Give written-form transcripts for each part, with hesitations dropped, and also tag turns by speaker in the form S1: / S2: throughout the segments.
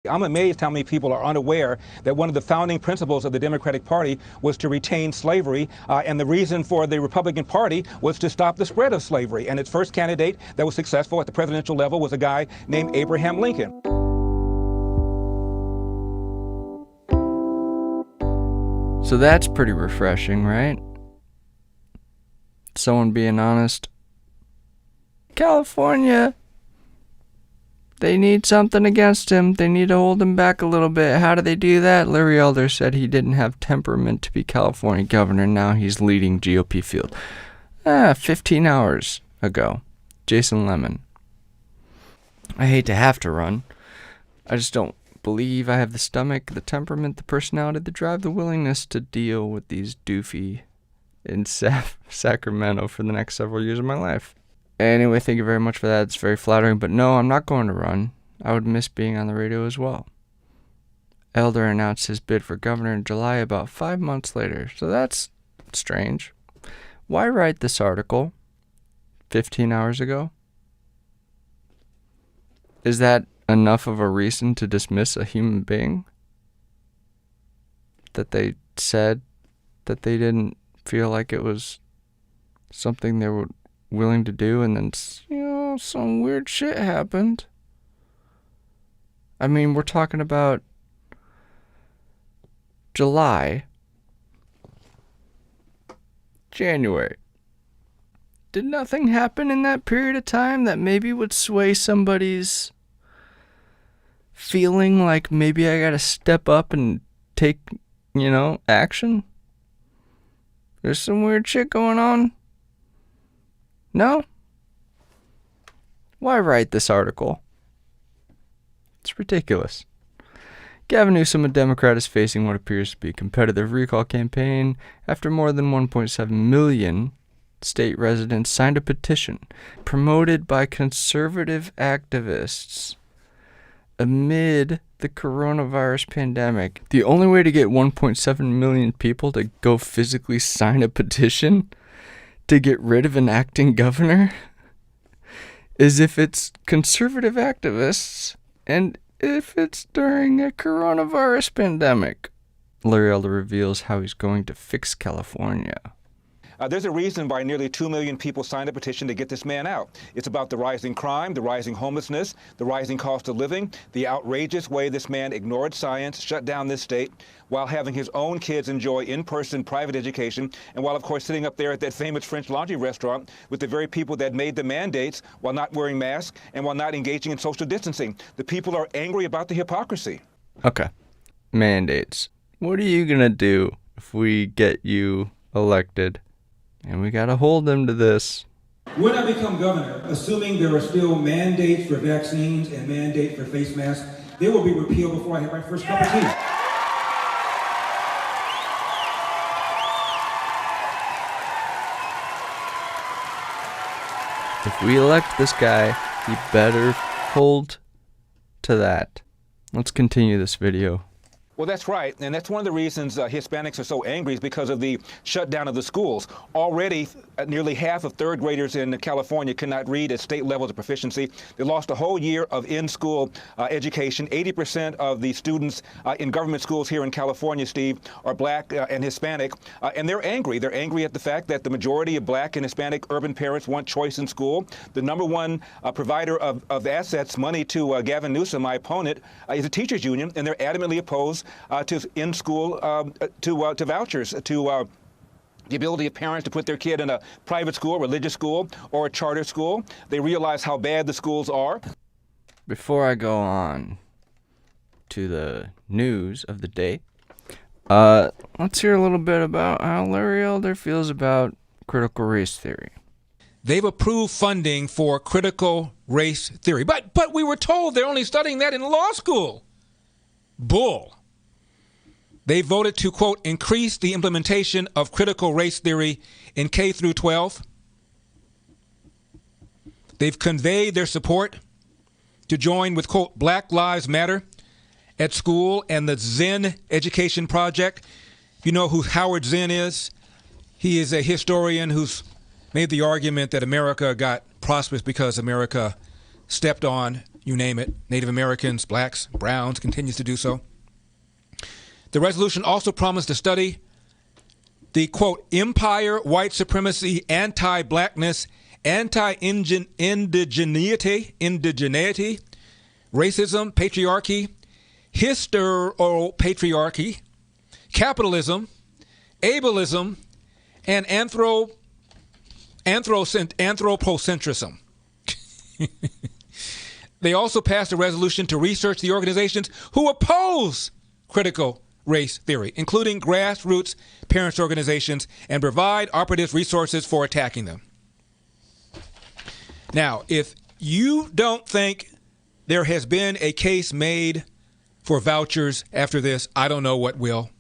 S1: I'm amazed how many people are unaware that one of the founding principles of the Democratic Party was to retain slavery, and the reason for the Republican Party was to stop the spread of slavery. And its first candidate that was successful at the presidential level was a guy named Abraham Lincoln.
S2: So that's pretty refreshing, right? Someone being honest. California, they need something against him. They need to hold him back a little bit. How do they do that? Larry Elder said he didn't have temperament to be California governor. Now he's leading GOP field. 15 hours ago. Jason Lemon. I hate to have to run. I just don't believe I have the stomach, the temperament, the personality, the drive, the willingness to deal with these doofy in Sacramento for the next several years of my life. Anyway, thank you very much for that. It's very flattering. But no, I'm not going to run. I would miss being on the radio as well. Elder announced his bid for governor in July, about 5 months later. So that's strange. Why write this article 15 hours ago? Is that enough of a reason to dismiss a human being? That they said that they didn't feel like it was something they were willing to do, and then, some weird shit happened. I mean, we're talking about July, January. Did nothing happen in that period of time that maybe would sway somebody's feeling like maybe I gotta step up and take, action? There's some weird shit going on. No? Why write this article? It's ridiculous. Gavin Newsom, a Democrat, is facing what appears to be a competitive recall campaign after more than 1.7 million state residents signed a petition promoted by conservative activists amid the coronavirus pandemic. The only way to get 1.7 million people to go physically sign a petition to get rid of an acting governor is if it's conservative activists and if it's during a coronavirus pandemic. Larry Elder reveals how he's going to fix California.
S1: There's a reason why nearly 2 million people signed a petition to get this man out. It's about the rising crime, the rising homelessness, the rising cost of living, the outrageous way this man ignored science, shut down this state, while having his own kids enjoy in-person private education, and while, of course, sitting up there at that famous French Laundry restaurant with the very people that made the mandates while not wearing masks and while not engaging in social distancing. The people are angry about the hypocrisy.
S2: Okay. Mandates. What are you going to do if we get you elected? And we got to hold them to this.
S1: When I become governor, assuming there are still mandates for vaccines and mandates for face masks, they will be repealed before I have my first cup of tea.
S2: If we elect this guy, he better hold to that. Let's continue this video.
S1: Well, that's right. And that's one of the reasons Hispanics are so angry is because of the shutdown of the schools. Already, nearly half of third graders in California cannot read at state levels of proficiency. They lost a whole year of in-school education. 80% of the students in government schools here in California, Steve, are black and Hispanic. And they're angry. They're angry at the fact that the majority of black and Hispanic urban parents want choice in school. The number one provider of assets, money to Gavin Newsom, my opponent, is a teachers union, and they're adamantly opposed to in-school to vouchers, to the ability of parents to put their kid in a private school, religious school, or a charter school. They realize how bad the schools are.
S2: Before I go on to the news of the day, let's hear a little bit about how Larry Elder feels about critical race theory.
S3: They've approved funding for critical race theory, but we were told they're only studying that in law school. Bull. They voted to, quote, increase the implementation of critical race theory in K through 12. They've conveyed their support to join with, quote, Black Lives Matter at school and the Zen Education Project. You know who Howard Zinn is? He is a historian who's made the argument that America got prosperous because America stepped on you name it, Native Americans, blacks, browns, continues to do so. The resolution also promised to study the, quote, empire, white supremacy, anti-blackness, anti-indigeneity, racism, patriarchy, hysteropatriarchy, capitalism, ableism, and anthropocentrism. They also passed a resolution to research the organizations who oppose critical race theory, including grassroots parents' organizations, and provide operative resources for attacking them. Now, if you don't think there has been a case made for vouchers after this, I don't know what will.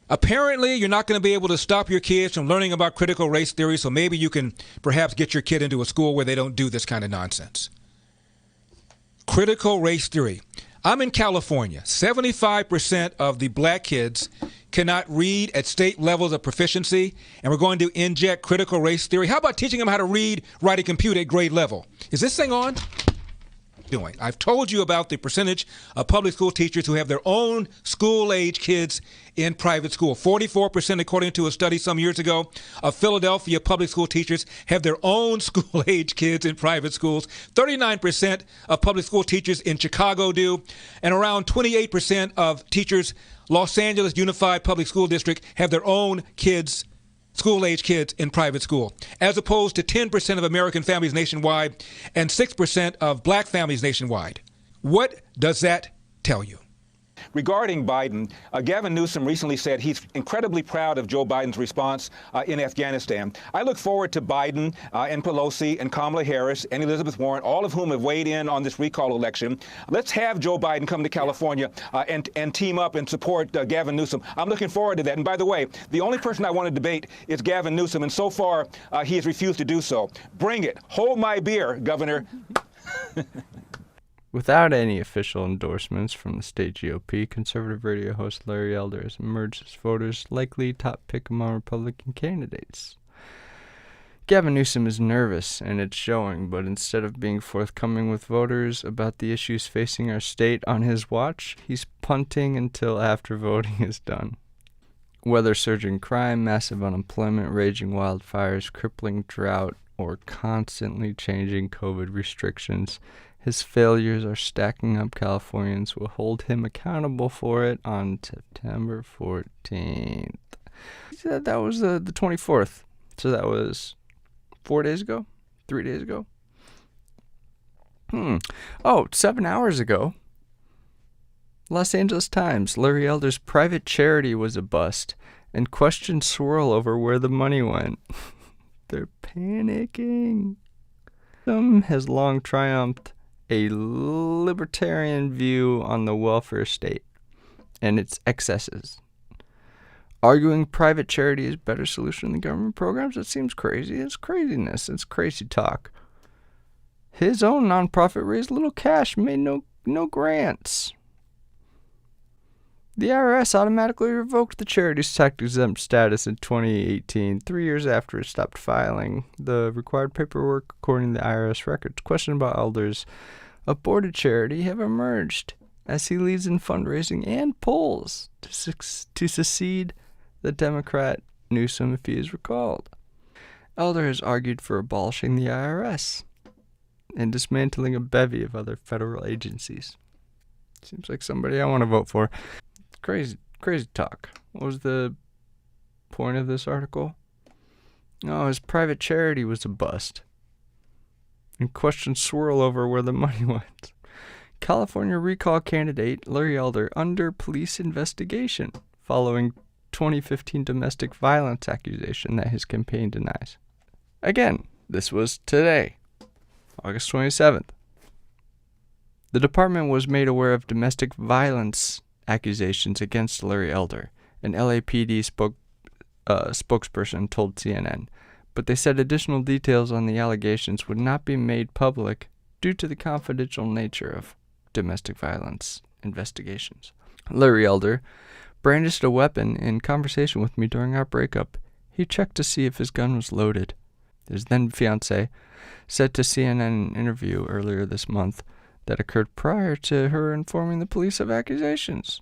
S3: Apparently, you're not going to be able to stop your kids from learning about critical race theory, so maybe you can perhaps get your kid into a school where they don't do this kind of nonsense. Critical race theory. I'm in California. 75% of the black kids cannot read at state levels of proficiency, and we're going to inject critical race theory. How about teaching them how to read, write, and compute at grade level? Is this thing on? Doing. I've told you about the percentage of public school teachers who have their own school-age kids in private school. 44%, according to a study some years ago, of Philadelphia public school teachers have their own school-age kids in private schools. 39% of public school teachers in Chicago do, and around 28% of teachers, Los Angeles Unified Public School District, have their own kids, school-age kids in private school, as opposed to 10% of American families nationwide and 6% of black families nationwide. What does that tell you?
S1: Regarding Biden, Gavin Newsom recently said he's incredibly proud of Joe Biden's response in Afghanistan. I look forward to Biden and Pelosi and Kamala Harris and Elizabeth Warren, all of whom have weighed in on this recall election. Let's have Joe Biden come to California and team up and support Gavin Newsom. I'm looking forward to that. And by the way, the only person I want to debate is Gavin Newsom, and so far he has refused to do so. Bring it. Hold my beer, Governor.
S2: Without any official endorsements from the state GOP, conservative radio host Larry Elder has emerged as voters' likely top pick among Republican candidates. Gavin Newsom is nervous, and it's showing, but instead of being forthcoming with voters about the issues facing our state on his watch, he's punting until after voting is done. Whether surging crime, massive unemployment, raging wildfires, crippling drought, or constantly changing COVID restrictions, his failures are stacking up. Californians will hold him accountable for it on September 14th. He said that was the 24th. So that was 4 days ago? 3 days ago? 7 hours ago. Los Angeles Times. Larry Elder's private charity was a bust, and questions swirl over where the money went. They're panicking. Newsom has long triumphed a libertarian view on the welfare state and its excesses. Arguing private charity is a better solution than government programs? That seems crazy. It's craziness. It's crazy talk. His own nonprofit raised little cash, made no grants. The IRS automatically revoked the charity's tax-exempt status in 2018, 3 years after it stopped filing the required paperwork according to the IRS records. Questions about Elder's aborted charity have emerged as he leads in fundraising and polls to succeed the Democrat Newsom if he is recalled. Elder has argued for abolishing the IRS and dismantling a bevy of other federal agencies. Seems like somebody I want to vote for. Crazy talk. What was the point of this article? Oh, his private charity was a bust. And questions swirl over where the money went. California recall candidate Larry Elder under police investigation following 2015 domestic violence accusation that his campaign denies. Again, this was today, August 27th. The department was made aware of domestic violence accusations against Larry Elder, an LAPD spokesperson told CNN, but they said additional details on the allegations would not be made public due to the confidential nature of domestic violence investigations. Larry Elder brandished a weapon in conversation with me during our breakup. He checked to see if his gun was loaded. His then fiancée said to CNN in an interview earlier this month, that occurred prior to her informing the police of accusations.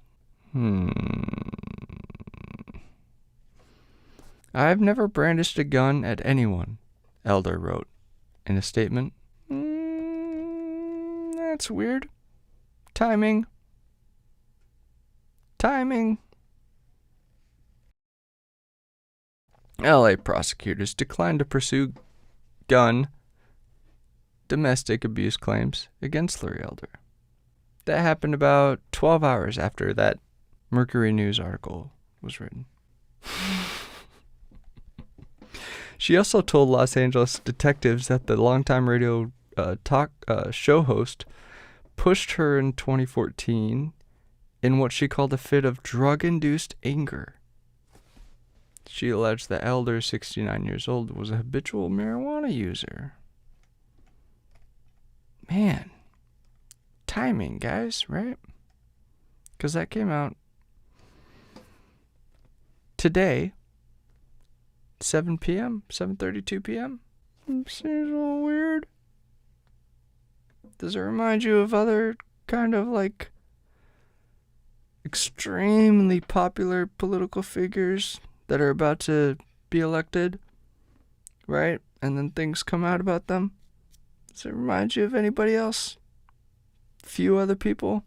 S2: I've never brandished a gun at anyone, Elder wrote in a statement. That's weird. Timing. LA prosecutors declined to pursue domestic abuse claims against Larry Elder. That happened about 12 hours after that Mercury News article was written. She also told Los Angeles detectives that the longtime radio talk show host pushed her in 2014 in what she called a fit of drug-induced anger. She alleged that Elder, 69 years old, was a habitual marijuana user. Man, timing, guys, right? Because that came out today, 7 p.m., 7:32 p.m. Seems a little weird. Does it remind you of other kind of like extremely popular political figures that are about to be elected, right? And then things come out about them? Does it remind you of anybody else? Few other people?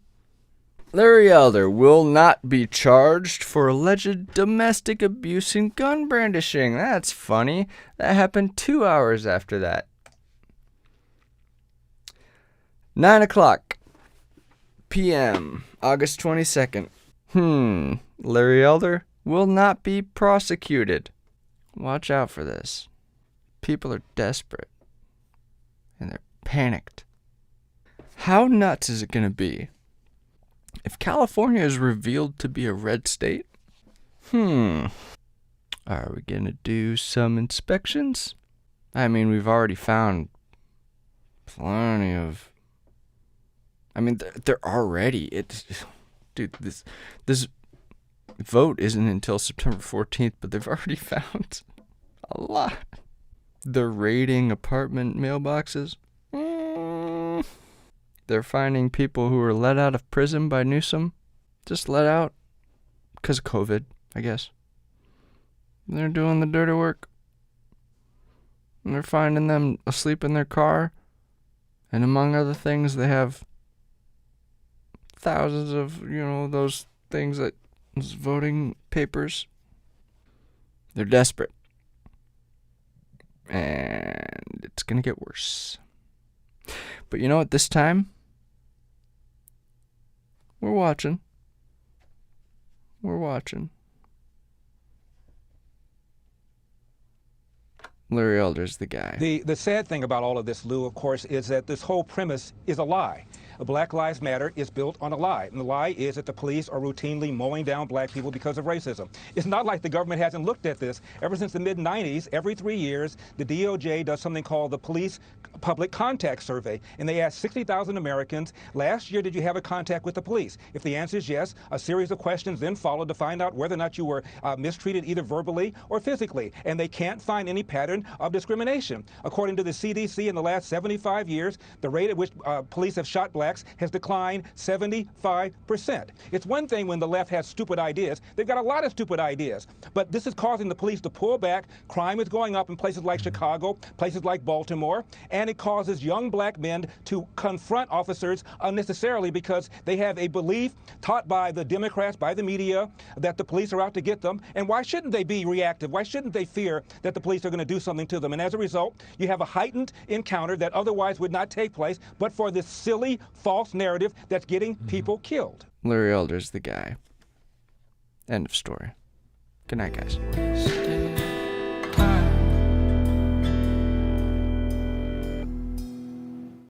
S2: Larry Elder will not be charged for alleged domestic abuse and gun brandishing. That's funny. That happened 2 hours after that. 9:00 p.m., August 22nd. Larry Elder will not be prosecuted. Watch out for this. People are desperate. And they're panicked. How nuts is it going to be if California is revealed to be a red state? Are we going to do some inspections? I mean, we've already found plenty of... I mean, they're already... Dude, this vote isn't until September 14th, but they've already found a lot. They're raiding apartment mailboxes. They're finding people who were let out of prison by Newsom. Just let out because of COVID, I guess. They're doing the dirty work. And they're finding them asleep in their car. And among other things, they have thousands of, those things that those voting papers. They're desperate. And it's going to get worse. But at this time, we're watching. Larry Elder's the guy.
S1: The sad thing about all of this, Lou, of course, is that this whole premise is a lie. Black Lives Matter is built on a lie. And the lie is that the police are routinely mowing down black people because of racism. It's not like the government hasn't looked at this. Ever since the mid-90s, every 3 years, the DOJ does something called the Police Public Contact Survey. And they ask 60,000 Americans, last year, did you have a contact with the police? If the answer is yes, a series of questions then follow to find out whether or not you were mistreated either verbally or physically. And they can't find any pattern of discrimination. According to the CDC, in the last 75 years, the rate at which police have shot blacks has declined 75%. It's one thing when the left has stupid ideas. They've got a lot of stupid ideas. But this is causing the police to pull back. Crime is going up in places like Chicago, places like Baltimore, and it causes young black men to confront officers unnecessarily because they have a belief taught by the Democrats, by the media, that the police are out to get them. And why shouldn't they be reactive? Why shouldn't they fear that the police are going to do something to them? And as a result, you have a heightened encounter that otherwise would not take place, but for this silly, false narrative that's getting people killed.
S2: Larry Elder's the guy. End of story. Good night, guys.